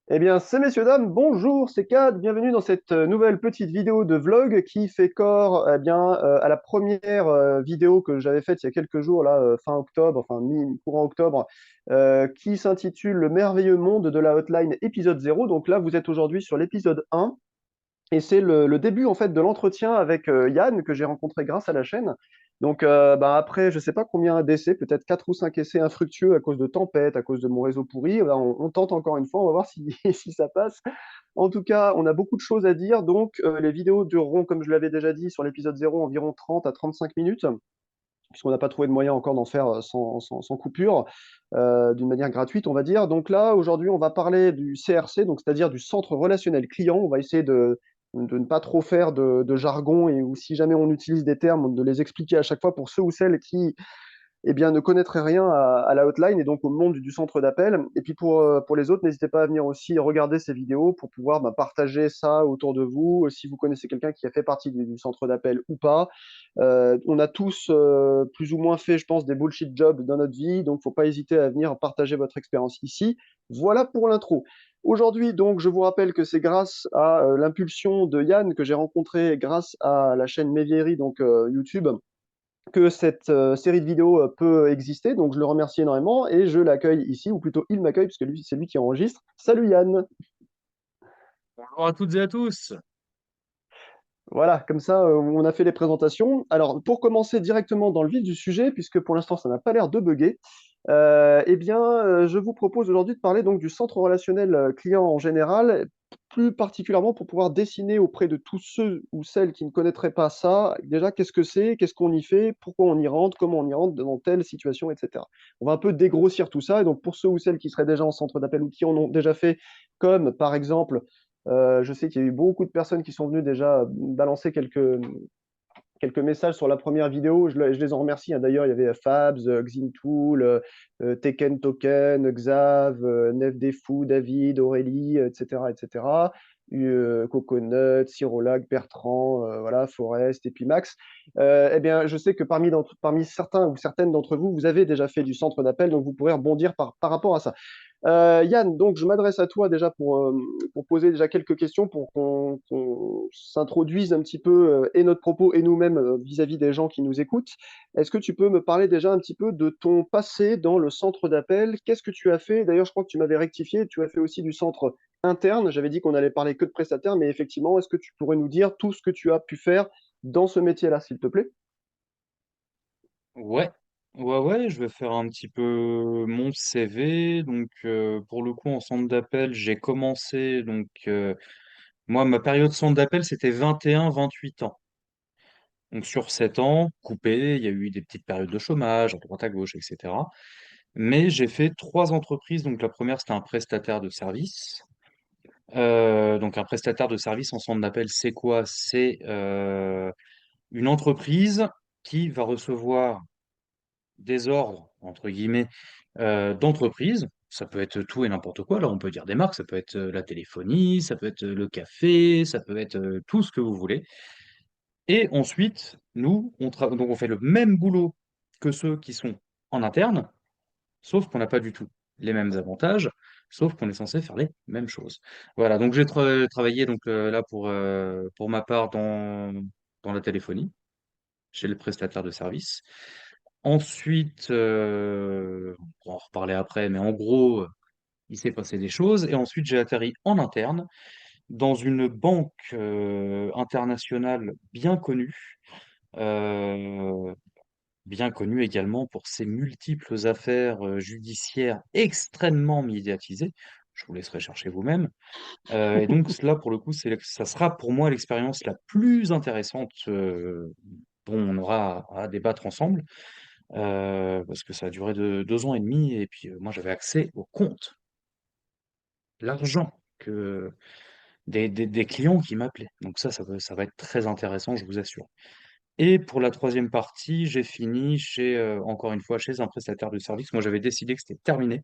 Eh bien, ces messieurs, dames, bonjour, c'est Cad, bienvenue dans cette nouvelle petite vidéo de vlog qui fait corps à la première vidéo que j'avais faite il y a quelques jours, là, fin octobre, enfin mi-courant octobre, qui s'intitule Le merveilleux monde de la hotline épisode 0. Donc là, vous êtes aujourd'hui sur l'épisode 1 et c'est le début en fait de l'entretien avec Yann que j'ai rencontré grâce à la chaîne. Donc après, je sais pas combien d'essais, peut-être 4 ou 5 essais infructueux à cause de tempêtes, à cause de mon réseau pourri. On tente encore une fois, on va voir si, si ça passe. En tout cas, on a beaucoup de choses à dire, donc les vidéos dureront, comme je l'avais déjà dit sur l'épisode 0, environ 30 à 35 minutes, puisqu'on n'a pas trouvé de moyen encore d'en faire sans coupure, d'une manière gratuite, on va dire. Donc là, aujourd'hui, on va parler du CRC, donc c'est-à-dire du centre relationnel client. On va essayer de ne pas trop faire de jargon et ou si jamais on utilise des termes, de les expliquer à chaque fois pour ceux ou celles qui ne connaîtraient rien à la hotline et donc au monde du centre d'appel. Et puis pour les autres, n'hésitez pas à venir aussi regarder ces vidéos pour pouvoir partager ça autour de vous, si vous connaissez quelqu'un qui a fait partie du centre d'appel ou pas. On a tous plus ou moins fait, je pense, des bullshit jobs dans notre vie, donc faut pas hésiter à venir partager votre expérience ici. Voilà pour l'intro. Aujourd'hui, donc, je vous rappelle que c'est grâce à l'impulsion de Yann que j'ai rencontré grâce à la chaîne Mévieri, donc YouTube, que cette série de vidéos peut exister. Donc, je le remercie énormément et je l'accueille ici, ou plutôt il m'accueille, puisque lui, c'est lui qui enregistre. Salut Yann! Bonjour à toutes et à tous. Voilà, comme ça, on a fait les présentations. Alors, pour commencer directement dans le vif du sujet, puisque pour l'instant, ça n'a pas l'air de bugger, je vous propose aujourd'hui de parler donc du centre relationnel client en général, plus particulièrement pour pouvoir dessiner auprès de tous ceux ou celles qui ne connaîtraient pas ça, déjà, qu'est-ce que c'est, qu'est-ce qu'on y fait, pourquoi on y rentre, comment on y rentre, dans telle situation, etc. On va un peu dégrossir tout ça, et donc pour ceux ou celles qui seraient déjà en centre d'appel ou qui en ont déjà fait, comme par exemple je sais qu'il y a eu beaucoup de personnes qui sont venues déjà balancer quelques messages sur la première vidéo. Je les en remercie, hein. D'ailleurs, il y avait Fabs, Xintool, Tekken Token, Xav, Nefdefou, David, Aurélie, etc., etc. Coconut, Cyrolag, Bertrand, voilà, Forest et puis Max. Eh bien, je sais que parmi certains ou certaines d'entre vous, vous avez déjà fait du centre d'appel, donc vous pourrez rebondir par rapport à ça. Yann, donc je m'adresse à toi déjà pour poser déjà quelques questions pour qu'on s'introduise un petit peu et notre propos et nous-mêmes vis-à-vis des gens qui nous écoutent. Est-ce que tu peux me parler déjà un petit peu de ton passé dans le centre d'appel? Qu'est-ce que tu as fait? D'ailleurs, je crois que tu m'avais rectifié, tu as fait aussi du centre interne. J'avais dit qu'on allait parler que de prestataires, mais effectivement, est-ce que tu pourrais nous dire tout ce que tu as pu faire dans ce métier-là, s'il te plaît? Ouais, ouais, je vais faire un petit peu mon CV. Donc, pour le coup, en centre d'appel, j'ai commencé. Donc, moi, ma période centre d'appel, c'était 21-28 ans. Donc, sur 7 ans, coupé, il y a eu des petites périodes de chômage, à droite à gauche, etc. Mais j'ai fait trois entreprises. Donc, la première, c'était un prestataire de service. Donc, un prestataire de service en centre d'appel, c'est quoi? C'est une entreprise qui va recevoir des ordres, entre guillemets, d'entreprise. Ça peut être tout et n'importe quoi. Là, on peut dire des marques. Ça peut être la téléphonie, ça peut être le café, ça peut être tout ce que vous voulez. Et ensuite, nous, donc on fait le même boulot que ceux qui sont en interne, sauf qu'on n'a pas du tout les mêmes avantages, sauf qu'on est censé faire les mêmes choses. Voilà, donc j'ai travaillé donc, là pour ma part dans la téléphonie, chez le prestataire de service. Ensuite, on pourra en reparler après, mais en gros, il s'est passé des choses. Et ensuite, j'ai atterri en interne dans une banque internationale euh, bien connue également pour ses multiples affaires judiciaires extrêmement médiatisées. Je vous laisserai chercher vous-même. Et donc, là, pour le coup, ça sera pour moi l'expérience la plus intéressante dont on aura à débattre ensemble. Parce que ça a duré 2 ans et demi et puis, moi j'avais accès au compte, l'argent que des clients qui m'appelaient. Donc ça va être très intéressant, je vous assure. Et pour la troisième partie, j'ai fini chez, encore une fois, chez un prestataire de service. Moi, j'avais décidé que c'était terminé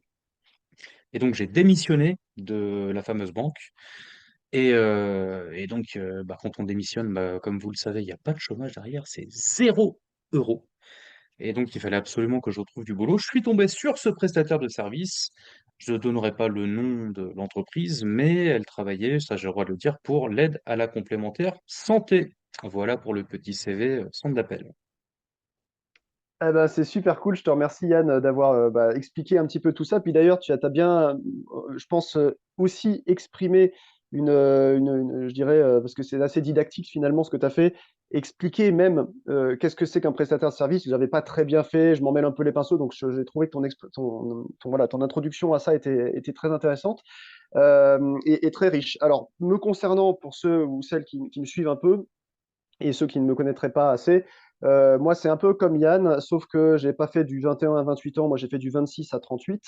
et donc j'ai démissionné de la fameuse banque et donc, quand on démissionne, comme vous le savez, il y a pas de chômage derrière, c'est 0 €. Et donc, il fallait absolument que je retrouve du boulot. Je suis tombé sur ce prestataire de service. Je ne donnerai pas le nom de l'entreprise, mais elle travaillait, ça j'ai le droit de le dire, pour l'aide à la complémentaire santé. Voilà pour le petit CV centre d'appel. Eh ben, c'est super cool. Je te remercie, Yann, d'avoir expliqué un petit peu tout ça. Puis d'ailleurs, tu as bien, je pense, aussi exprimé je dirais, parce que c'est assez didactique finalement ce que tu as fait, expliquer même qu'est-ce que c'est qu'un prestataire de service. Je n'avais pas très bien fait, je m'en mêle un peu les pinceaux, donc j'ai trouvé que voilà, ton introduction à ça était très intéressante et très riche. Alors, me concernant, pour ceux ou celles qui me suivent un peu, et ceux qui ne me connaîtraient pas assez, moi, c'est un peu comme Yann, sauf que j'ai pas fait du 21 à 28 ans, moi j'ai fait du 26 à 38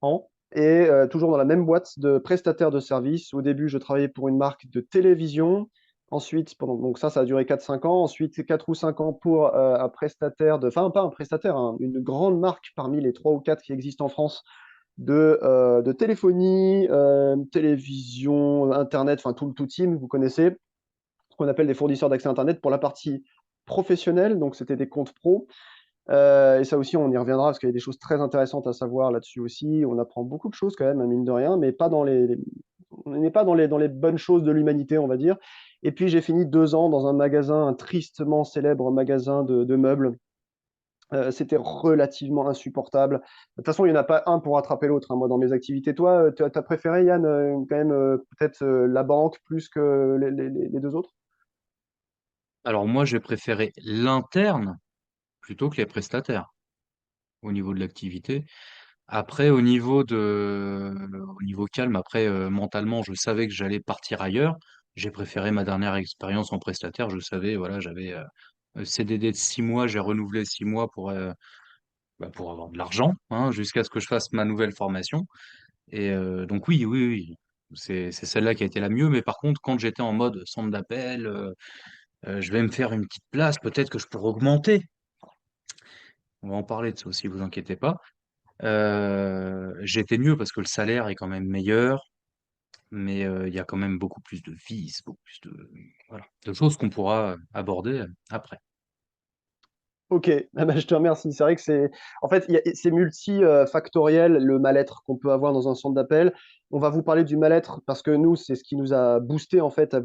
ans, et toujours dans la même boîte de prestataire de services. Au début, je travaillais pour une marque de télévision. Ensuite, donc ça a duré 4 5 ans. Ensuite, 4 ou 5 ans pour un prestataire enfin pas un prestataire, hein, une grande marque parmi les 3 ou 4 qui existent en France de téléphonie, télévision, Internet, enfin tout le team, vous connaissez ce qu'on appelle des fournisseurs d'accès Internet pour la partie professionnelle, donc c'était des comptes pro. Et ça aussi, on y reviendra parce qu'il y a des choses très intéressantes à savoir là-dessus aussi. On apprend beaucoup de choses quand même, mine de rien, mais pas on n'est pas dans les bonnes choses de l'humanité, on va dire. Et puis j'ai fini 2 ans dans un magasin, un tristement célèbre magasin de meubles. C'était relativement insupportable. De toute façon, il n'y en a pas un pour rattraper l'autre, hein, moi, dans mes activités. Toi, tu as préféré, Yann, quand même peut-être la banque plus que les deux autres? Alors moi, j'ai préféré l'interne plutôt que les prestataires au niveau de l'activité. Après, au niveau calme, après, mentalement, je savais que j'allais partir ailleurs. J'ai préféré ma dernière expérience en prestataire. Je savais, voilà, j'avais un CDD de 6 mois, j'ai renouvelé 6 mois pour avoir de l'argent, hein, jusqu'à ce que je fasse ma nouvelle formation. Et donc oui, oui, oui, c'est celle-là qui a été la mieux. Mais par contre, quand j'étais en mode centre d'appel, je vais me faire une petite place, peut-être que je pourrais augmenter. On va en parler de ça aussi, vous inquiétez pas. J'étais mieux parce que le salaire est quand même meilleur, mais il y a quand même beaucoup plus de vices, beaucoup plus voilà, de choses qu'on pourra aborder après. Ok, ah bah, je te remercie. C'est vrai que en fait, c'est multifactoriel le mal-être qu'on peut avoir dans un centre d'appel. On va vous parler du mal-être parce que nous, c'est ce qui nous a boosté en fait à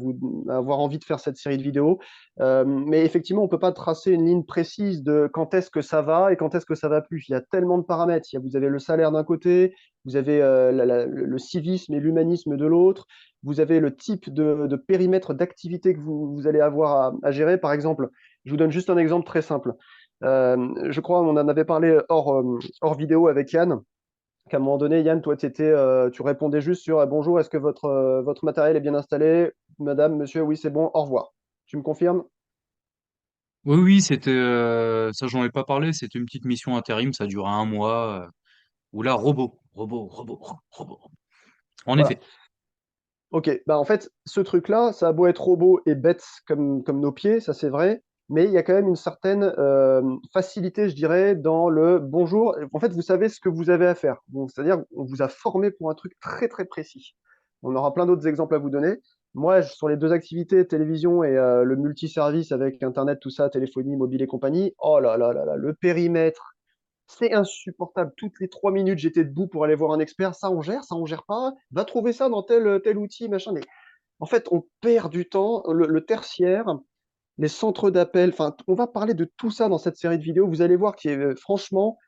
avoir envie de faire cette série de vidéos. Mais effectivement, on peut pas tracer une ligne précise de quand est-ce que ça va et quand est-ce que ça va plus. Il y a tellement de paramètres. Vous avez le salaire d'un côté, vous avez le civisme et l'humanisme de l'autre, vous avez le type de périmètre d'activité que vous allez avoir à gérer. Par exemple, je vous donne juste un exemple très simple. Je crois on en avait parlé hors vidéo avec Yann, qu'à un moment donné, Yann, toi, tu répondais juste sur bonjour, est-ce que votre matériel est bien installé? Madame, monsieur, oui, c'est bon, au revoir. Tu me confirmes? Oui, oui, c'était ça, j'en ai pas parlé. C'était une petite mission intérim, ça durait un mois. Où là, robot. En Voilà. effet. Ok, bah en fait, ce truc-là, ça a beau être robot et bête comme nos pieds, ça c'est vrai, mais il y a quand même une certaine facilité, je dirais, dans le bonjour. En fait, vous savez ce que vous avez à faire. Bon, c'est-à-dire qu'on vous a formé pour un truc très très précis. On aura plein d'autres exemples à vous donner. Moi, sur les deux activités, télévision et le multiservice avec Internet, tout ça, téléphonie, mobile et compagnie, oh là là, le périmètre, c'est insupportable. Toutes les 3 minutes, j'étais debout pour aller voir un expert. Ça on gère pas. Va trouver ça dans tel outil, machin. Mais en fait, on perd du temps. Le tertiaire, les centres d'appel, enfin, on va parler de tout ça dans cette série de vidéos. Vous allez voir que franchement,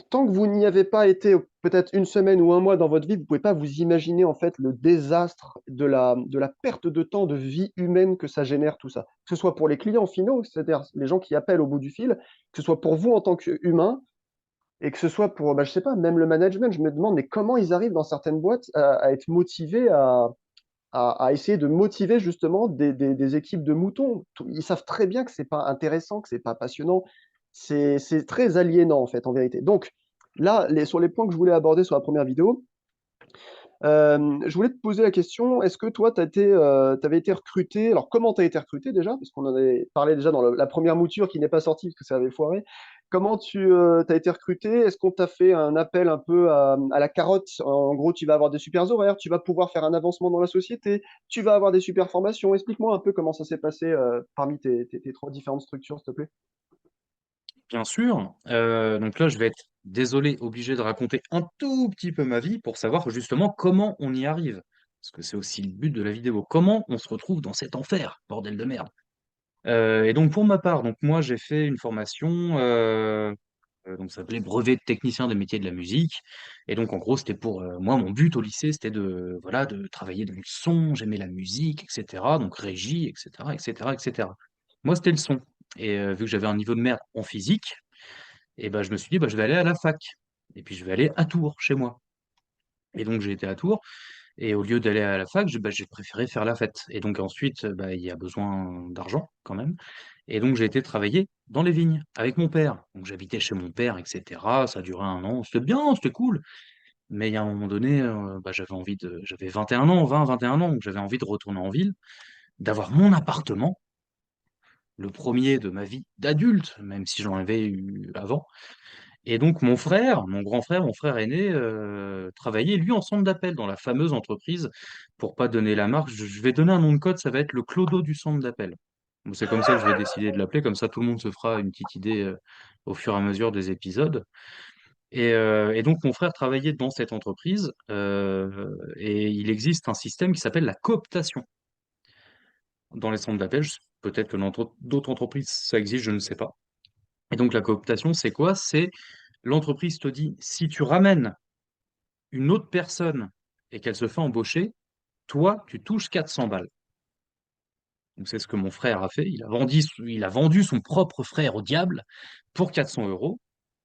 tant que vous n'y avez pas été peut-être une semaine ou un mois dans votre vie, vous pouvez pas vous imaginer en fait le désastre de la perte de temps, de vie humaine que ça génère tout ça. Que ce soit pour les clients finaux, c'est-à-dire les gens qui appellent au bout du fil, que ce soit pour vous en tant qu'humain, et que ce soit pour, bah, je sais pas, même le management, je me demande, mais comment ils arrivent dans certaines boîtes à être motivés, à essayer de motiver justement des équipes de moutons. Ils savent très bien que c'est pas intéressant, que c'est pas passionnant. C'est très aliénant, en fait, en vérité. Donc, là, sur les points que je voulais aborder sur la première vidéo, je voulais te poser la question, est-ce que toi, tu avais été recruté? Alors, comment tu as été recruté déjà? Parce qu'on en avait parlé déjà dans la première mouture qui n'est pas sortie parce que ça avait foiré. Comment tu as été recruté? Est-ce qu'on t'a fait un appel un peu à la carotte? En gros, tu vas avoir des super horaires, tu vas pouvoir faire un avancement dans la société, tu vas avoir des super formations. Explique-moi un peu comment ça s'est passé parmi tes trois différentes structures, s'il te plaît. Bien sûr. Donc là, je vais être désolé, obligé de raconter un tout petit peu ma vie pour savoir justement comment on y arrive. Parce que c'est aussi le but de la vidéo. Comment on se retrouve dans cet enfer, bordel de merde. Et donc pour ma part, donc moi j'ai fait une formation, donc ça s'appelait brevet de technicien des métiers de la musique. Et donc en gros c'était pour moi mon but au lycée c'était de voilà de travailler dans le son, j'aimais la musique, etc. Donc régie, etc., etc., etc. Moi c'était le son. Et vu que j'avais un niveau de merde en physique, et ben je me suis dit bah je vais aller à la fac. Et puis je vais aller à Tours chez moi. Et donc j'ai été à Tours. Et au lieu d'aller à la fac, j'ai préféré faire la fête. Et donc ensuite, bah, il y a besoin d'argent quand même. Et donc j'ai été travailler dans les vignes avec mon père. Donc j'habitais chez mon père, etc. Ça a duré un an. C'était bien, c'était cool. Mais il y a un moment donné, bah, j'avais 21 ans, 20, 21 ans, donc j'avais envie de retourner en ville, d'avoir mon appartement, le premier de ma vie d'adulte, même si j'en avais eu avant. Et donc mon frère, mon grand frère, mon frère aîné, travaillait lui en centre d'appel dans la fameuse entreprise, pour pas donner la marque, je vais donner un nom de code, ça va être le Clodo du centre d'appel. Donc, c'est comme ça que je vais décider de l'appeler, comme ça tout le monde se fera une petite idée au fur et à mesure des épisodes. Et donc mon frère travaillait dans cette entreprise, et il existe un système qui s'appelle la cooptation dans les centres d'appel. Peut-être que dans d'autres entreprises ça existe, je ne sais pas. Et donc la cooptation, c'est quoi? C'est l'entreprise te dit, si tu ramènes une autre personne et qu'elle se fait embaucher, toi, tu touches 400 balles. Donc c'est ce que mon frère a fait. Il a vendu son propre frère au diable pour 400 euros.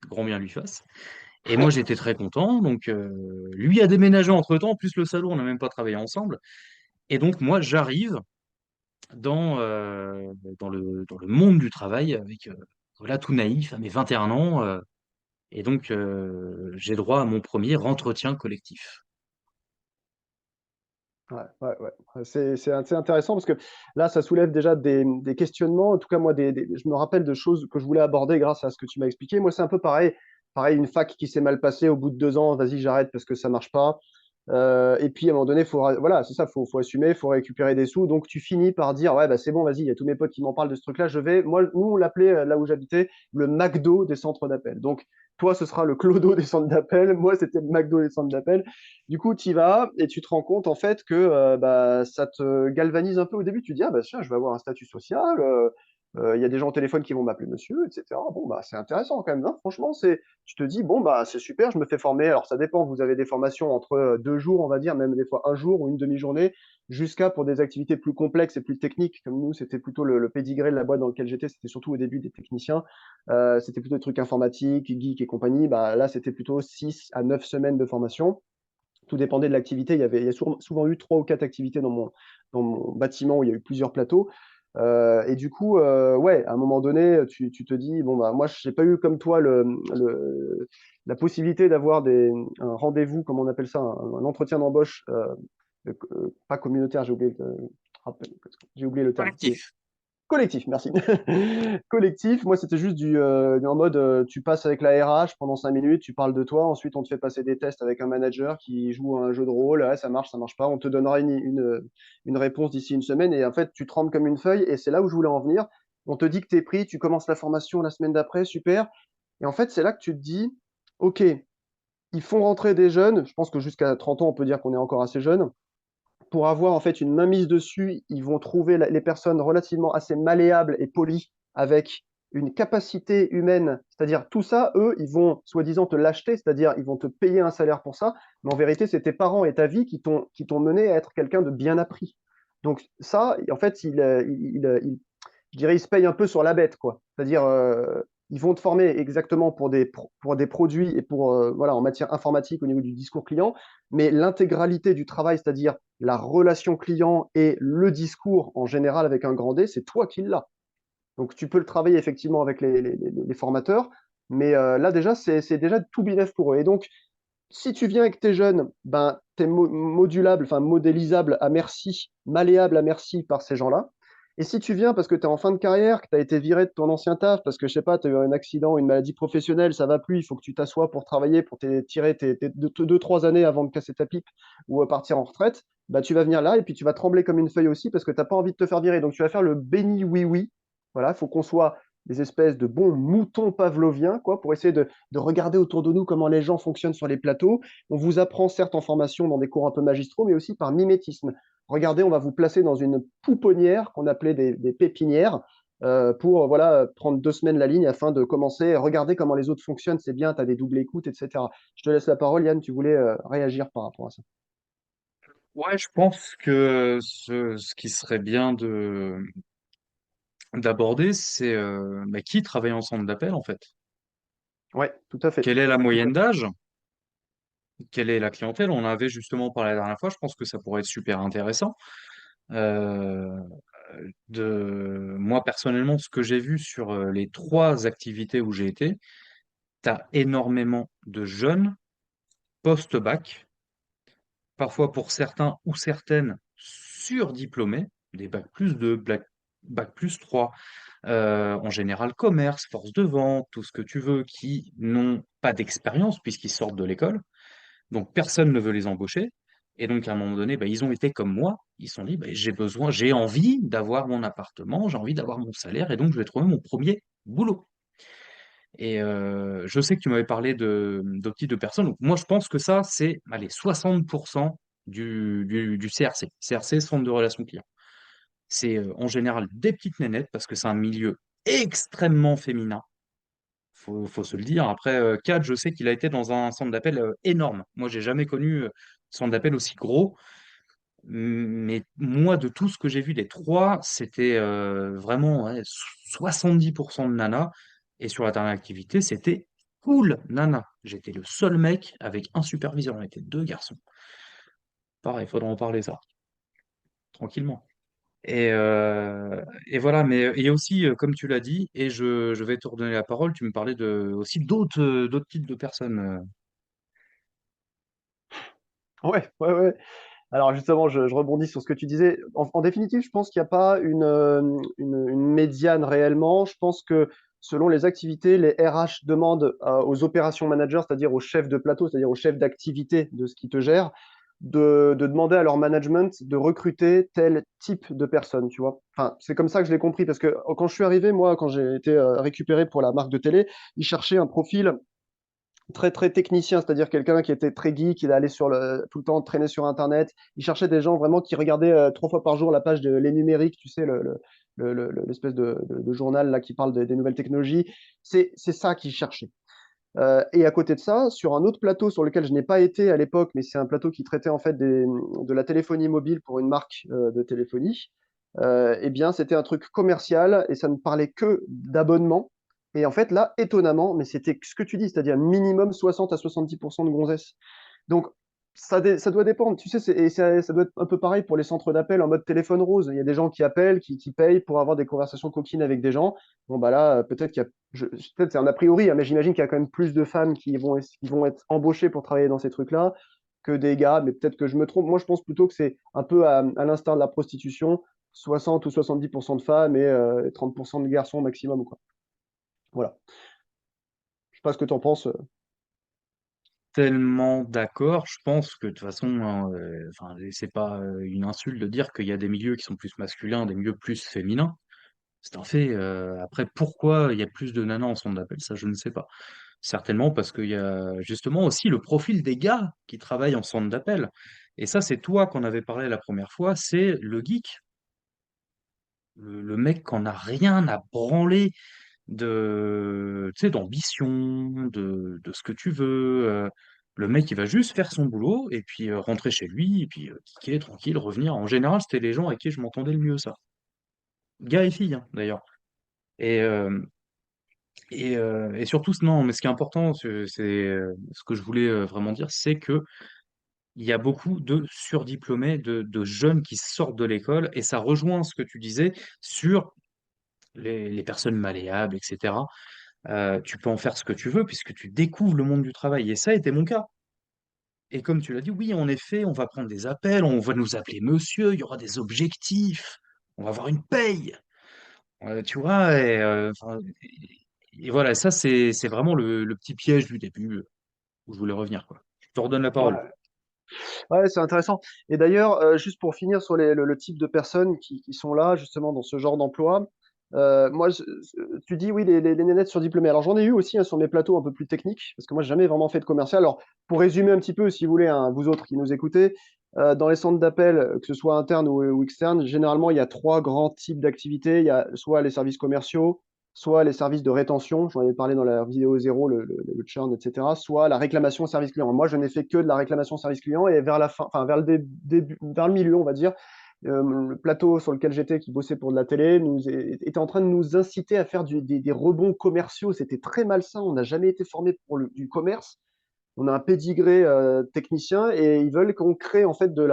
Grand bien lui fasse. Et moi, j'étais très content. Donc lui a déménagé entre-temps. En plus, le salaud, on n'a même pas travaillé ensemble. Et donc moi, j'arrive dans, dans le monde du travail avec, voilà, tout naïf, à mes 21 ans. Et donc, j'ai droit à mon premier entretien collectif. Ouais, ouais, ouais. C'est intéressant parce que là, ça soulève déjà des questionnements. En tout cas, moi, je me rappelle de choses que je voulais aborder grâce à ce que tu m'as expliqué. Moi, c'est un peu pareil. Pareil, une fac qui s'est mal passée au bout de 2 ans, vas-y, j'arrête parce que ça marche pas. Et puis, à un moment donné, voilà, c'est ça, faut assumer, faut récupérer des sous. Donc, tu finis par dire, ouais, bah, c'est bon, vas-y, il y a tous mes potes qui m'en parlent de ce truc-là. Moi, nous, on l'appelait, là où j'habitais, le McDo des centres d'appel. Donc, toi, ce sera le Clodo des centres d'appel. Moi, c'était le McDo des centres d'appel. Du coup, tu y vas et tu te rends compte en fait que bah, ça te galvanise un peu au début. Tu te dis, ah bah tiens, je vais avoir un statut social, il y a des gens au téléphone qui vont m'appeler monsieur, etc. Bon, bah c'est intéressant quand même, hein. Franchement, tu te dis, bon, bah c'est super, je me fais former. Alors ça dépend, vous avez des formations entre 2 jours, on va dire, même des fois un jour ou une demi-journée, jusqu'à pour des activités plus complexes et plus techniques. Comme nous, c'était plutôt le pédigré de la boîte dans laquelle j'étais, c'était surtout au début des techniciens. C'était plutôt des trucs informatiques, geek et compagnie. Bah, là, c'était plutôt 6 à 9 semaines de formation. Tout dépendait de l'activité. Il y a souvent eu 3 ou 4 activités dans mon bâtiment où il y a eu plusieurs plateaux. Et du coup, ouais, à un moment donné, tu te dis, bon, bah, moi, je n'ai pas eu comme toi la possibilité d'avoir un rendez-vous, comme on appelle ça, un entretien d'embauche, pas communautaire, j'ai oublié le terme. Collectif. Collectif, merci. Collectif, moi c'était juste en mode tu passes avec la RH pendant 5 minutes, tu parles de toi, ensuite on te fait passer des tests avec un manager qui joue à un jeu de rôle, ouais, ça marche pas, on te donnera une réponse d'ici une semaine et en fait tu trembles comme une feuille et c'est là où je voulais en venir. On te dit que tu es pris, tu commences la formation la semaine d'après, super. Et en fait c'est là que tu te dis, ok, ils font rentrer des jeunes, je pense que jusqu'à 30 ans on peut dire qu'on est encore assez jeune, pour avoir en fait une mainmise dessus, ils vont trouver les personnes relativement assez malléables et polies avec une capacité humaine, c'est-à-dire tout ça, eux, ils vont soi-disant te l'acheter, c'est-à-dire ils vont te payer un salaire pour ça, mais en vérité, c'est tes parents et ta vie qui t'ont mené à être quelqu'un de bien appris. Donc ça, en fait, je dirais, ils se payent un peu sur la bête, quoi. C'est-à-dire, ils vont te former exactement pour des produits et voilà, en matière informatique au niveau du discours client, mais l'intégralité du travail, c'est-à-dire la relation client et le discours en général avec un grand D, c'est toi qui l'as. Donc, tu peux le travailler effectivement avec les formateurs, mais là, déjà, c'est déjà tout bénef pour eux. Et donc, si tu viens avec tes jeunes, ben, tu es modulable, enfin modélisable à merci, malléable à merci par ces gens-là. Et si tu viens parce que tu es en fin de carrière, que tu as été viré de ton ancien taf, parce que je sais pas, tu as eu un accident, une maladie professionnelle, ça va plus, il faut que tu t'assoies pour travailler, pour tirer tes 2, 3 années avant de casser ta pipe ou partir en retraite, bah, tu vas venir là et puis tu vas trembler comme une feuille aussi parce que tu n'as pas envie de te faire virer. Donc tu vas faire le béni oui-oui. Voilà, il faut qu'on soit des espèces de bons moutons pavloviens, quoi, pour essayer de regarder autour de nous comment les gens fonctionnent sur les plateaux. On vous apprend certes en formation dans des cours un peu magistraux, mais aussi par mimétisme. Regardez, on va vous placer dans une pouponnière qu'on appelait des pépinières pour voilà, prendre 2 semaines la ligne afin de commencer à regarder comment les autres fonctionnent. C'est bien, tu as des doubles écoutes, etc. Je te laisse la parole, Yann, tu voulais réagir par rapport à ça. Ouais, je pense que ce qui serait bien d'aborder, c'est bah, qui travaille en centre d'appel en fait. Ouais, tout à fait. Quelle est la Tout à moyenne fait. d'âge? Quelle est la clientèle? On en avait justement parlé la dernière fois. Je pense que ça pourrait être super intéressant. Euh, Moi, personnellement, ce que j'ai vu sur les trois activités où j'ai été, tu as énormément de jeunes post-bac, parfois pour certains ou certaines surdiplômés, des bac plus 2, bac plus 3, en général commerce, force de vente, tout ce que tu veux, qui n'ont pas d'expérience puisqu'ils sortent de l'école. Donc personne ne veut les embaucher. Et donc à un moment donné, bah, ils ont été comme moi. Ils se sont dit, bah, j'ai envie d'avoir mon appartement, j'ai envie d'avoir mon salaire, et donc je vais trouver mon premier boulot. Et je sais que tu m'avais parlé de type de personnes. Donc moi, je pense que ça, c'est allez, 60% du CRC. CRC, Centre de relations clients. C'est en général des petites nénettes parce que c'est un milieu extrêmement féminin. Faut se le dire. Après, Kat, je sais qu'il a été dans un centre d'appel énorme. Moi, j'ai jamais connu centre d'appel aussi gros. Mais moi, de tout ce que j'ai vu des trois, c'était vraiment ouais, 70% de nana. Et sur la dernière activité, c'était full nana. J'étais le seul mec avec un superviseur. On était deux garçons. Pareil, il faudra en parler ça, tranquillement. Et voilà, mais il y a aussi, comme tu l'as dit, et je vais te redonner la parole, tu me parlais aussi d'autres types de personnes. Ouais, ouais, ouais. Alors justement, je rebondis sur ce que tu disais. En définitive, je pense qu'il n'y a pas une médiane réellement. Je pense que selon les activités, les RH demandent aux opérations managers, c'est-à-dire aux chefs de plateau, c'est-à-dire aux chefs d'activité de ce qui te gère, de demander à leur management de recruter tel type de personne, tu vois. Enfin, c'est comme ça que je l'ai compris, parce que quand je suis arrivé, moi, quand j'ai été récupéré pour la marque de télé, ils cherchaient un profil très très technicien, c'est-à-dire quelqu'un qui était très geek, il allait tout le temps traîner sur Internet. Il cherchait des gens vraiment qui regardaient 3 fois par jour la page de Les Numériques, tu sais, l'espèce de journal là qui parle des nouvelles technologies. C'est ça qu'il cherchait. Et à côté de ça, sur un autre plateau sur lequel je n'ai pas été à l'époque, mais c'est un plateau qui traitait en fait de la téléphonie mobile pour une marque de téléphonie, eh bien c'était un truc commercial et ça ne parlait que d'abonnement. Et en fait là, étonnamment, mais c'était ce que tu dis, c'est-à-dire minimum 60 à 70% de gonzesses. Donc ça doit dépendre, tu sais, ça doit être un peu pareil pour les centres d'appel en mode téléphone rose. Il y a des gens qui appellent, qui payent pour avoir des conversations coquines avec des gens. Bon, bah là, peut-être qu'il y a peut-être c'est un a priori, hein, mais j'imagine qu'il y a quand même plus de femmes qui vont être embauchées pour travailler dans ces trucs-là que des gars, mais peut-être que je me trompe. Moi, je pense plutôt que c'est un peu à l'instar de la prostitution, 60 ou 70% de femmes et 30% de garçons maximum, quoi. Voilà. Je sais pas ce que tu en penses. Tellement d'accord, je pense que de toute façon, hein, enfin, c'est pas une insulte de dire qu'il y a des milieux qui sont plus masculins, des milieux plus féminins. C'est un fait. Après, pourquoi il y a plus de nanas en centre d'appel, ça je ne sais pas. Certainement parce qu'il y a justement aussi le profil des gars qui travaillent en centre d'appel. Et ça, c'est toi qu'on avait parlé la première fois, c'est le geek, le mec qui en a rien à branler tu sais, d'ambition, de ce que tu veux. Le mec, il va juste faire son boulot et puis rentrer chez lui et puis kicker, tranquille, revenir. En général, c'était les gens avec qui je m'entendais le mieux, ça. Gars et filles, hein, d'ailleurs. Et, euh, et surtout, non, mais ce qui est important, ce que je voulais vraiment dire, c'est que il y a beaucoup de surdiplômés, de jeunes qui sortent de l'école, et ça rejoint ce que tu disais sur les personnes malléables, etc. Tu peux en faire ce que tu veux puisque tu découvres le monde du travail. Et ça a été mon cas. Et comme tu l'as dit, oui, en effet, on va prendre des appels, on va nous appeler monsieur, il y aura des objectifs, on va avoir une paye. Tu vois, enfin, et voilà, ça, c'est vraiment le petit piège du début où je voulais revenir, quoi. Je te redonne la parole. Ouais, ouais, c'est intéressant. Et d'ailleurs, juste pour finir sur le type de personnes qui sont là, justement, dans ce genre d'emploi, Moi, tu dis oui, les nénettes surdiplômées. Alors j'en ai eu aussi hein, sur mes plateaux un peu plus techniques, parce que moi, j'ai jamais vraiment fait de commercial. Alors pour résumer un petit peu, si vous voulez, hein, vous autres qui nous écoutez, dans les centres d'appel, que ce soit interne ou externe, généralement, il y a trois grands types d'activités. Il y a soit les services commerciaux, soit les services de rétention, j'en ai parlé dans la vidéo zéro, le churn, etc., soit la réclamation service client. Moi, je n'ai fait que de la réclamation service client et vers la fin, enfin vers début, vers le milieu, on va dire, le plateau sur lequel j'étais, qui bossait pour de la télé, était en train de nous inciter à faire des rebonds commerciaux. C'était très malsain. On n'a jamais été formé pour du commerce. On a un pédigré technicien et ils veulent qu'on crée en fait de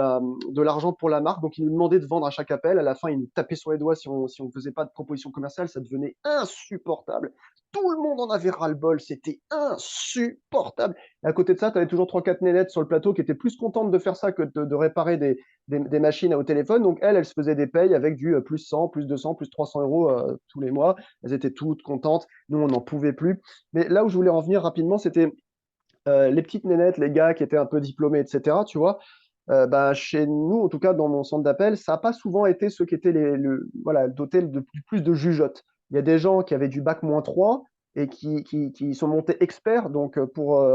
l'argent pour la marque. Donc ils nous demandaient de vendre à chaque appel. À la fin, ils nous tapaient sur les doigts si on ne faisait pas de proposition commerciale. Ça devenait insupportable. Tout le monde en avait ras-le-bol. C'était insupportable. Et à côté de ça, tu avais toujours trois quatre nénettes sur le plateau qui étaient plus contentes de faire ça que de réparer des machines au téléphone. Donc elles se faisaient des payes avec du plus 100, plus 200, plus 300 euros tous les mois. Elles étaient toutes contentes. Nous, on n'en pouvait plus. Mais là où je voulais en venir rapidement, c'était les petites nénettes, les gars qui étaient un peu diplômés, etc., tu vois, bah, chez nous, en tout cas dans mon centre d'appel, ça n'a pas souvent été ceux qui étaient voilà, dotés de plus de jugeotes. Il y a des gens qui avaient du bac -3 et qui sont montés experts. Donc, pour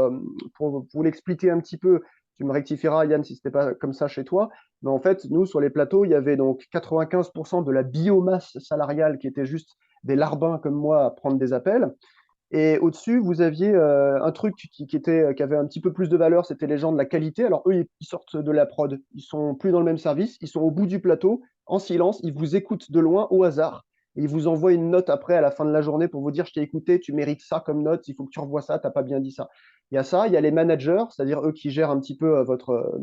vous l'expliquer un petit peu, tu me rectifieras, Yann, si ce n'était pas comme ça chez toi. Mais en fait, nous, sur les plateaux, il y avait donc 95% de la biomasse salariale qui était juste des larbins comme moi à prendre des appels. Et au-dessus, vous aviez un truc qui avait un petit peu plus de valeur, c'était les gens de la qualité. Alors eux, ils sortent de la prod, ils sont plus dans le même service, ils sont au bout du plateau, en silence, ils vous écoutent de loin au hasard. Et ils vous envoient une note après à la fin de la journée pour vous dire, je t'ai écouté, tu mérites ça comme note, il faut que tu revoies ça, t'as pas bien dit ça. Il y a ça, il y a les managers, c'est-à-dire eux qui gèrent un petit peu votre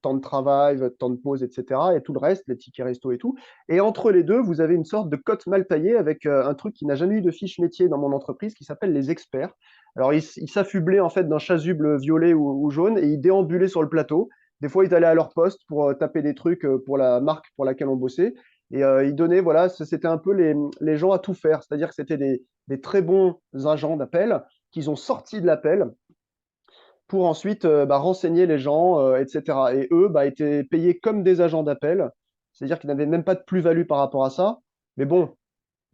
temps de travail, votre temps de pause, etc. Et tout le reste, les tickets resto et tout. Et entre les deux, vous avez une sorte de cote mal taillée avec un truc qui n'a jamais eu de fiche métier dans mon entreprise qui s'appelle les experts. Alors, ils s'affublaient en fait d'un chasuble violet ou jaune et ils déambulaient sur le plateau. Des fois, ils allaient à leur poste pour taper des trucs pour la marque pour laquelle on bossait. Et ils donnaient, voilà, c'était un peu les gens à tout faire. C'est-à-dire que c'était des très bons agents d'appel qu'ils ont sortis de l'appel pour ensuite bah, renseigner les gens, etc. Et eux bah, étaient payés comme des agents d'appel, c'est-à-dire qu'ils n'avaient même pas de plus-value par rapport à ça. Mais bon,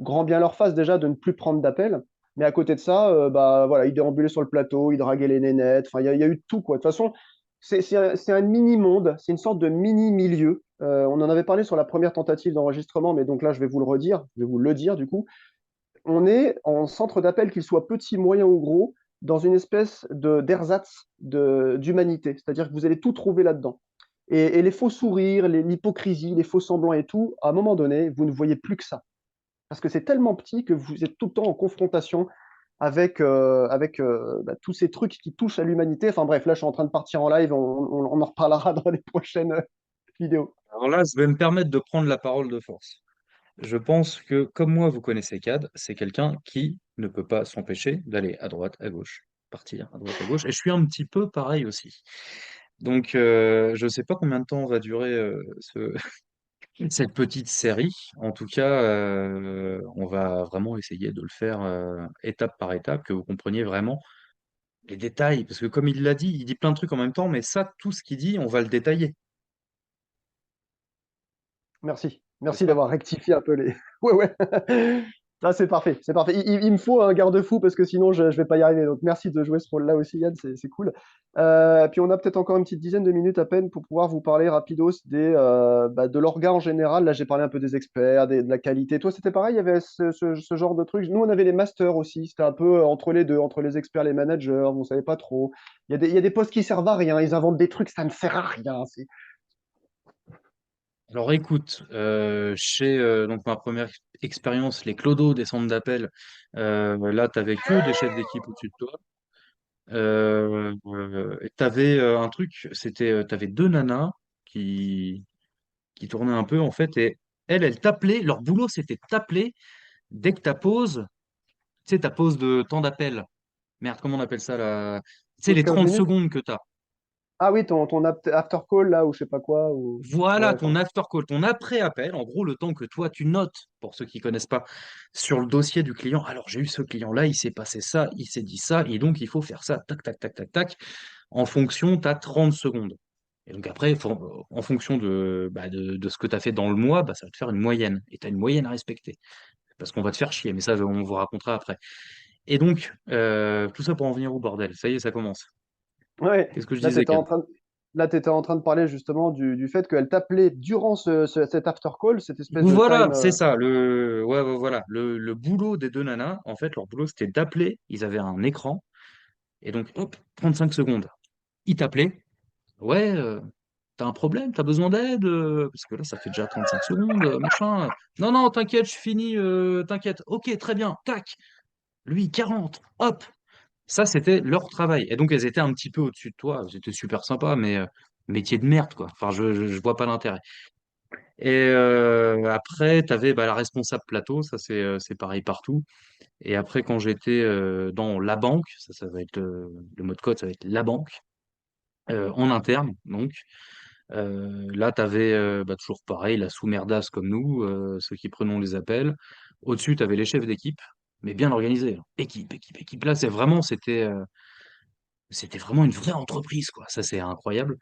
grand bien leur face déjà de ne plus prendre d'appel. Mais à côté de ça, bah, voilà, ils déambulaient sur le plateau, ils draguaient les nénettes, enfin, il y a eu tout, quoi. De toute façon, c'est un mini-monde, c'est une sorte de mini-milieu. On en avait parlé sur la première tentative d'enregistrement, mais donc là, je vais vous le redire, je vais vous le dire du coup. On est en centre d'appel, qu'il soit petit, moyen ou gros, dans une espèce d'ersatz d'humanité. C'est-à-dire que vous allez tout trouver là-dedans. Et les faux sourires, l'hypocrisie, les faux semblants et tout, à un moment donné, vous ne voyez plus que ça. Parce que c'est tellement petit que vous êtes tout le temps en confrontation avec bah, tous ces trucs qui touchent à l'humanité. Enfin bref, là, je suis en train de partir en live, on en reparlera dans les prochaines vidéos. Alors là, je vais me permettre de prendre la parole de force. Je pense que, comme moi, vous connaissez CAD, c'est quelqu'un qui ne peut pas s'empêcher d'aller à droite, à gauche, partir à droite, à gauche. Et je suis un petit peu pareil aussi. Donc, je ne sais pas combien de temps va durer cette petite série. En tout cas, on va vraiment essayer de le faire étape par étape, que vous compreniez vraiment les détails. Parce que comme il dit plein de trucs en même temps, mais ça, tout ce qu'il dit, on va le détailler, Merci. n'est-ce Merci pas? d'avoir rectifié un peu les. Ouais, ouais. Là, c'est parfait. C'est parfait. Il me faut un garde-fou parce que sinon, je ne vais pas y arriver. Donc, merci de jouer ce rôle-là aussi, Yann. C'est cool. Puis, on a peut-être encore une petite dizaine de minutes à peine pour pouvoir vous parler rapidos bah, de l'orga en général. Là, j'ai parlé un peu des experts, de la qualité. Toi, c'était pareil? Il y avait ce genre de trucs. Nous, on avait les masters aussi. C'était un peu entre les deux, entre les experts et les managers. On ne savait pas trop. Il y a des postes qui servent à rien. Ils inventent des trucs, ça ne sert à rien. Alors écoute, chez donc ma première expérience, les clodos des centres d'appel, là, tu n'avais que des chefs d'équipe au-dessus de toi. Tu avais un truc, c'était, tu avais deux nanas qui, qui tournaient un peu en fait, et elles t'appelaient, leur boulot c'était de t'appeler dès que ta pause, tu sais, ta pause de temps d'appel. Merde, comment on appelle ça là? Tu sais, Pause les 15 30 minutes. secondes que tu as. Ah oui, ton after call là, ou je sais pas quoi. Ou... Voilà Ouais, ton enfin. after call, ton après-appel, en gros, le temps que toi tu notes, pour ceux qui connaissent pas, sur le dossier du client. Alors, j'ai eu ce client-là, il s'est passé ça, il s'est dit ça, et donc il faut faire ça, tac, tac, tac, tac, tac. En fonction, tu as 30 secondes. Et donc après, en fonction de ce que tu as fait dans le mois, bah, ça va te faire une moyenne. Et tu as une moyenne à respecter. parce qu'on va te faire chier, mais ça, on vous racontera après. Et donc, tout ça pour en venir au bordel. Ça y est, ça commence. Ouais, Qu'est-ce que je là, tu disais, étais Kat? en train de... Là, tu en train de parler justement du fait qu'elle t'appelait durant cet after call, cette espèce de Voilà, time. c'est ça. Ouais, ouais, voilà. Le boulot des deux nanas, en fait, leur boulot, c'était d'appeler. Ils avaient un écran. Et donc, hop, 35 secondes. Ils t'appelaient. Ouais, t'as un problème, t'as besoin d'aide? Parce que là, ça fait déjà 35 secondes, machin. Non, non, t'inquiète, je finis, t'inquiète. Ok, très bien, tac. Lui, 40, hop. Ça, c'était leur travail. Et donc, elles étaient un petit peu au-dessus de toi. C'était super sympa, mais métier de merde, quoi. Enfin, je vois pas l'intérêt. Et après, tu avais la responsable plateau, ça c'est pareil partout. Et après, quand j'étais dans la banque, ça va être le mot de code, ça va être la banque, en interne, donc. Là, tu avais toujours pareil, la sous-merdasse comme nous, ceux qui prenons les appels. Au-dessus, tu avais les chefs d'équipe, mais bien organisés, hein. Équipe, équipe, équipe. Là, c'était vraiment une vraie entreprise, quoi. Ça, c'est incroyable.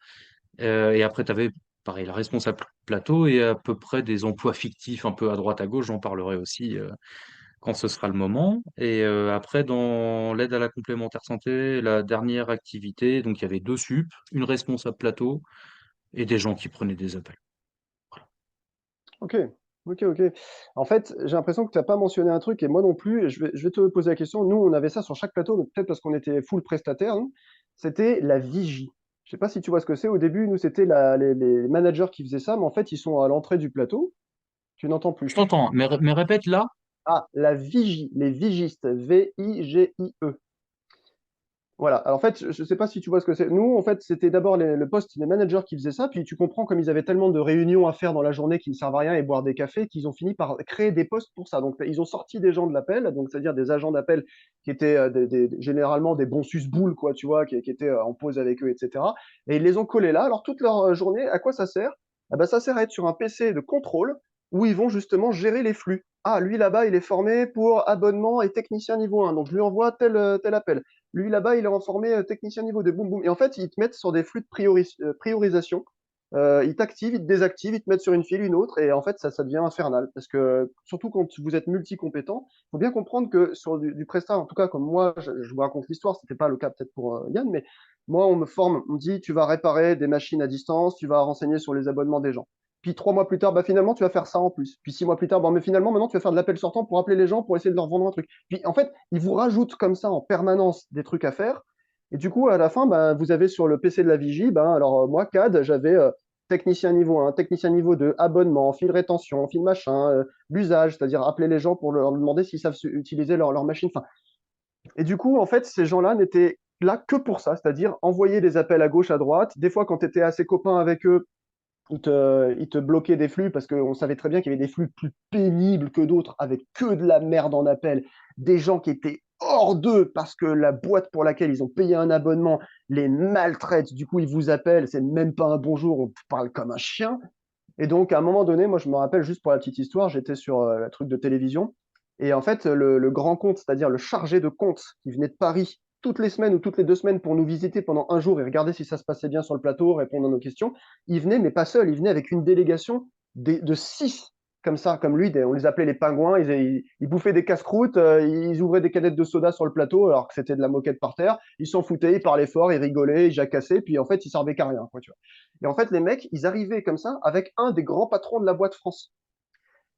Et après, tu avais, pareil, la responsable plateau et à peu près des emplois fictifs un peu à droite à gauche. J'en parlerai aussi quand ce sera le moment. Et après, dans l'aide à la complémentaire santé, la dernière activité, donc il y avait deux sup, une responsable plateau et des gens qui prenaient des appels. Ok, ok, ok. En fait, j'ai l'impression que tu n'as pas mentionné un truc, et moi non plus, et je vais te poser la question. Nous, on avait ça sur chaque plateau, mais peut-être parce qu'on était full prestataire, nous. C'était la vigie. Je sais pas si tu vois ce que c'est. Au début, nous, c'était les managers qui faisaient ça, mais en fait, ils sont à l'entrée du plateau. Tu n'entends Je plus. t'entends, mais répète là. Ah, la vigie, les vigistes, V-I-G-I-E. Voilà. Alors, en fait, je ne sais pas si tu vois ce que c'est. Nous, en fait, c'était d'abord le poste des managers qui faisaient ça. Puis tu comprends, comme ils avaient tellement de réunions à faire dans la journée qui ne servent à rien et boire des cafés, qu'ils ont fini par créer des postes pour ça. Donc, ils ont sorti des gens de l'appel, donc c'est-à-dire des agents d'appel qui étaient généralement des bons sus-boules, quoi, tu vois, qui étaient en pause avec eux, etc. Et ils les ont collés là. Alors, toute leur journée, à quoi ça sert? Ah ben, ça sert à être sur un PC de contrôle où ils vont justement gérer les flux. Ah, lui là-bas, il est formé pour abonnement et technicien niveau 1. Donc, je lui envoie tel appel. Lui, là-bas, il est formé technicien niveau 2. Boum, boum. Et en fait, ils te mettent sur des flux de priorisation. Ils t'activent, ils te désactivent, ils te mettent sur une file, une autre. Et en fait, ça devient infernal. Parce que, surtout quand vous êtes multi-compétent, il faut bien comprendre que sur du prestat, en tout cas, comme moi, je vous raconte l'histoire, c'était pas le cas peut-être pour Yann, mais moi, on me forme, on me dit, tu vas réparer des machines à distance, tu vas renseigner sur les abonnements des gens. Puis 3 mois plus tard, bah, finalement, tu vas faire ça en plus. Puis 6 mois plus tard, bah, mais finalement, maintenant, tu vas faire de l'appel sortant pour appeler les gens pour essayer de leur vendre un truc. Puis en fait, ils vous rajoutent comme ça en permanence des trucs à faire. Et du coup, à la fin, bah, vous avez sur le PC de la vigie, bah, alors moi, CAD, j'avais technicien niveau 1, technicien niveau 2, abonnement, fil rétention, fil machin, l'usage, c'est-à-dire appeler les gens pour leur demander s'ils savent utiliser leur machine. Enfin, et du coup, en fait, ces gens-là n'étaient là que pour ça, c'est-à-dire envoyer des appels à gauche, à droite. Des fois, quand tu étais assez copain avec eux, ils te bloquaient des flux parce qu'on savait très bien qu'il y avait des flux plus pénibles que d'autres avec que de la merde en appel. Des gens qui étaient hors d'eux parce que la boîte pour laquelle ils ont payé un abonnement les maltraite. Du coup, ils vous appellent, c'est même pas un bonjour, on parle comme un chien. Et donc, à un moment donné, moi, je me rappelle juste pour la petite histoire, j'étais sur la truc de télévision. Et en fait, le grand compte, c'est-à-dire le chargé de compte qui venait de Paris toutes les semaines ou toutes les 2 semaines pour nous visiter pendant un jour et regarder si ça se passait bien sur le plateau, répondre à nos questions, il venait, mais pas seul, il venait avec une délégation de 6 comme ça, comme lui, on les appelait les pingouins, ils bouffaient des casse-croûtes, ils ouvraient des canettes de soda sur le plateau alors que c'était de la moquette par terre, ils s'en foutaient, ils parlaient fort, ils rigolaient, ils jacassaient, puis en fait, ils servaient qu'à rien, quoi, tu vois. Et en fait, les mecs, ils arrivaient comme ça avec un des grands patrons de la boîte France.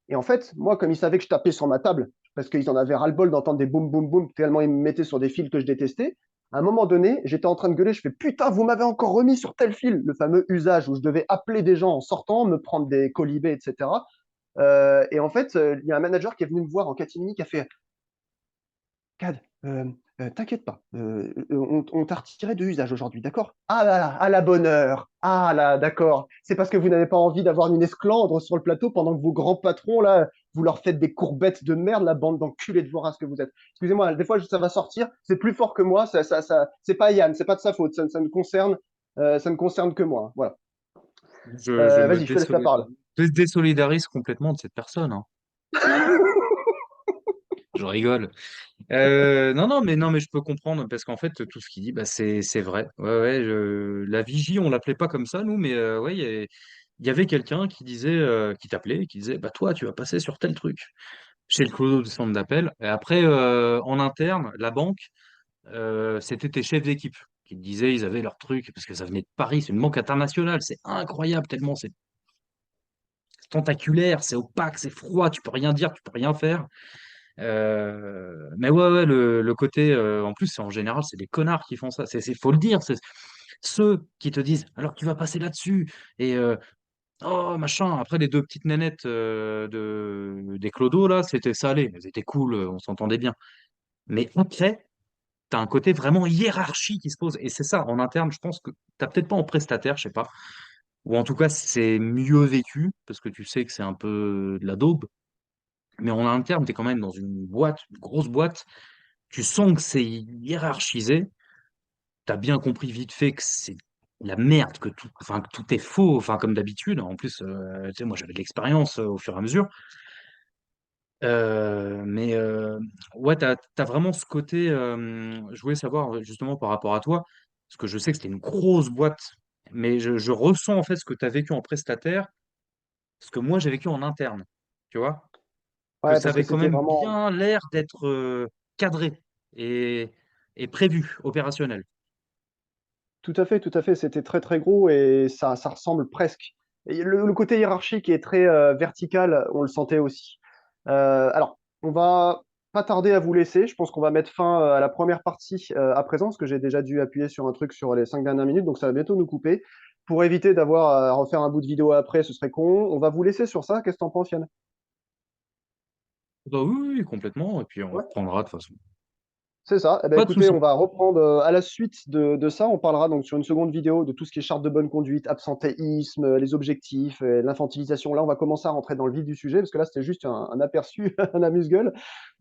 Et en fait, moi, comme ils savaient que je tapais sur ma table, parce qu'ils en avaient ras-le-bol d'entendre des boum, boum, boum, tellement ils me mettaient sur des fils que je détestais, à un moment donné, j'étais en train de gueuler, je fais putain, vous m'avez encore remis sur tel fil, le fameux usage où je devais appeler des gens en sortant, me prendre des colibés, etc. Et en fait, il y a un manager qui est venu me voir en catimini qui a fait Cad, t'inquiète pas, on t'a retiré de usage aujourd'hui, d'accord? Ah là là, à la bonne heure. Ah là, d'accord. C'est parce que vous n'avez pas envie d'avoir une esclandre sur le plateau pendant que vos grands patrons, là, vous leur faites des courbettes de merde, la bande d'enculés de voraces que vous êtes. Excusez-moi, des fois, ça va sortir, c'est plus fort que moi, c'est pas Yann, c'est pas de sa faute, ça ne concerne que moi. Voilà. Je me Vas-y, je te laisse la parole. désolidarise complètement de cette personne, hein. Je rigole. Non, non, mais je peux comprendre parce qu'en fait, tout ce qu'il dit, c'est vrai. Ouais, ouais, la vigie, on l'appelait pas comme ça, nous, mais ouais, il y avait quelqu'un qui disait, qui t'appelait, qui disait, bah toi, tu vas passer sur tel truc. chez le clodo du centre d'appel. Et après, en interne, la banque, c'était tes chefs d'équipe qui te disaient, ils avaient leur truc, parce que ça venait de Paris, c'est une banque internationale, c'est incroyable, tellement c'est tentaculaire, c'est opaque, c'est froid, tu peux rien dire, tu peux rien faire. Mais ouais, ouais, le côté, en plus, en général, c'est des connards qui font ça. Faut le dire, c'est ceux qui te disent, alors tu vas passer là-dessus, et oh machin. Après, les deux petites nénettes des clodos, là, c'était salé, elles étaient cool, on s'entendait bien. Mais après, t'as un côté vraiment hiérarchie qui se pose. Et c'est ça, en interne, je pense que t'as peut-être pas en prestataire, je sais pas. Ou en tout cas, c'est mieux vécu, parce que tu sais que c'est un peu de la daube. Mais en interne, tu es quand même dans une boîte, une grosse boîte. Tu sens que c'est hiérarchisé. Tu as bien compris vite fait que c'est la merde, enfin, que tout est faux, enfin, comme d'habitude. En plus, tu sais, moi, j'avais de l'expérience au fur et à mesure. Mais ouais, tu as vraiment ce côté. Je voulais savoir justement par rapport à toi, parce que je sais que c'était une grosse boîte, mais je ressens en fait ce que tu as vécu en prestataire, ce que moi j'ai vécu en interne. Tu vois? Que Ouais, ça parce que avait quand c'était même vraiment. bien l'air d'être cadré et, et prévu, opérationnel. Tout à fait, c'était très très gros et ça ressemble presque. Et le côté hiérarchique est très vertical, on le sentait aussi. Alors, on va pas tarder à vous laisser. Je pense qu'on va mettre fin à la première partie à présent, parce que j'ai déjà dû appuyer sur un truc sur les 5 dernières minutes, donc ça va bientôt nous couper. Pour éviter d'avoir à refaire un bout de vidéo après, ce serait con. On va vous laisser sur ça. Qu'est-ce que t'en penses, Yann? Bah oui, oui, complètement. Et puis on Ouais. reprendra de toute façon. C'est ça. Eh ben, Pas de écoutez, souci. on va reprendre à la suite de ça. On parlera donc sur une seconde vidéo de tout ce qui est charte de bonne conduite, absentéisme, les objectifs, l'infantilisation. Là, on va commencer à rentrer dans le vif du sujet parce que là, c'était juste un aperçu, un amuse-gueule.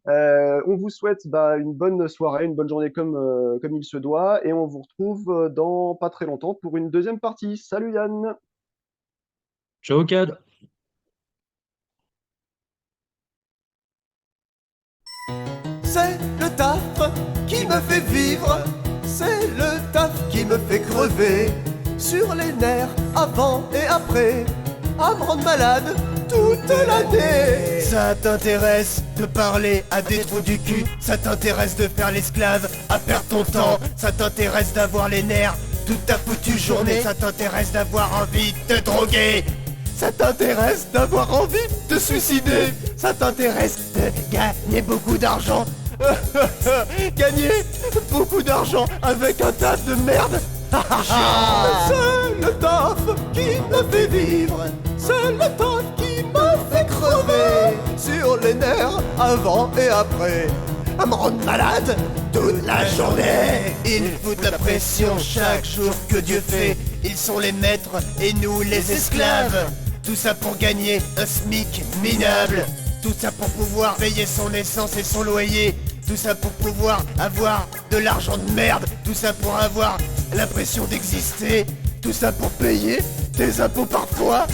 On vous souhaite une bonne soirée, une bonne journée comme il se doit et on vous retrouve dans pas très longtemps pour une deuxième partie. Salut Yann! Ciao, Cad. C'est le taf qui me fait vivre, c'est le taf qui me fait crever. Sur les nerfs, avant et après, à me rendre malade toute l'année. Ça t'intéresse de parler à des trous du cul, ça t'intéresse de faire l'esclave, à perdre ton temps, ça t'intéresse d'avoir les nerfs toute ta foutue journée, ça t'intéresse d'avoir envie de te droguer. Ça t'intéresse d'avoir envie de te suicider. Ça t'intéresse de gagner beaucoup d'argent. Gagner beaucoup d'argent avec un tas de merde. C'est le taf qui me fait vivre. C'est le taf qui me fait crever. Sur les nerfs avant et après. À me rendre malade toute la journée. Ils foutent la pression chaque jour que Dieu fait. Ils sont les maîtres et nous les esclaves. Tout ça pour gagner un SMIC minable. Tout ça pour pouvoir payer son essence et son loyer. Tout ça pour pouvoir avoir de l'argent de merde. Tout ça pour avoir l'impression d'exister. Tout ça pour payer des impôts parfois.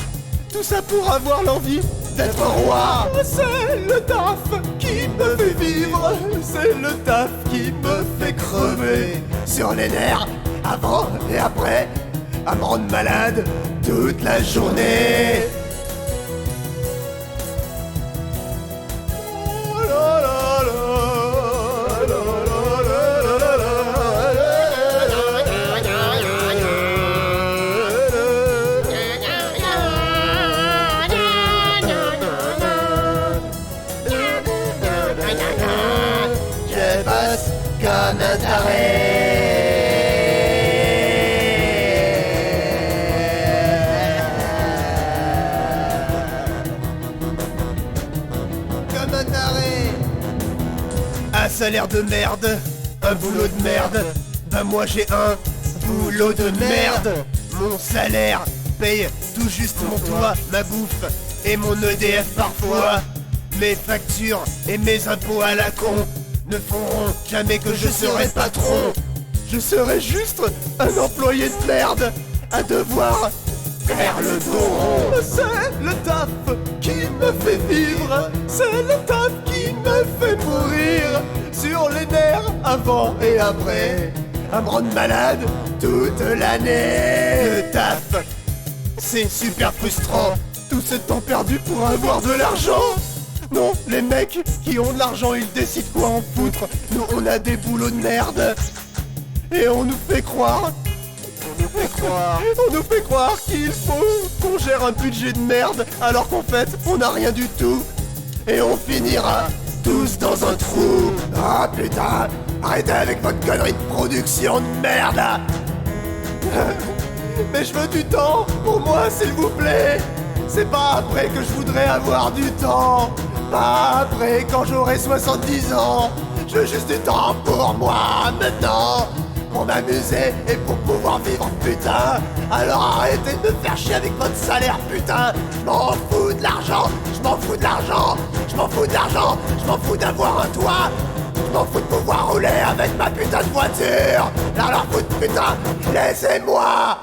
Tout ça pour avoir l'envie d'être roi. C'est le taf qui me fait vivre. C'est le taf qui me fait crever. Sur les nerfs, avant et après, à me rendre malade toute la journée. Oh là là là, là là là je bosse comme un taré. Un salaire de merde, un boulot de merde. Ben moi j'ai un boulot de merde. Mon salaire paye tout juste mon toit, ma bouffe et mon EDF parfois. Mes factures et mes impôts à la con ne feront jamais que je serai patron. Je serai juste un employé de merde à devoir faire le dos rond. C'est le taf qui me fait vivre. C'est le taf qui me fait mourir. Sur les nerfs avant et après, à me rendre malade toute l'année. Le taf, c'est super frustrant. Tout ce temps perdu pour avoir de l'argent. Non, les mecs qui ont de l'argent, ils décident quoi en foutre. Nous, on a des boulots de merde. Et on nous fait croire... On nous fait croire qu'il faut qu'on gère un budget de merde, alors qu'en fait, on n'a rien du tout. Et on finira tous dans un trou. Ah putain, arrêtez avec votre connerie de production de merde. Mais je veux du temps, pour moi s'il vous plaît. C'est pas après que je voudrais avoir du temps. Pas après quand j'aurai 70 ans. Je veux juste du temps pour moi maintenant. Pour m'amuser et pour pouvoir vivre, putain. Alors arrêtez de me faire chier avec votre salaire, putain. Je m'en fous de l'argent, je m'en fous de l'argent, je m'en fous de l'argent, je m'en fous d'avoir un toit. Je m'en fous de pouvoir rouler avec ma putain de voiture. Alors foutre, putain, laissez-moi.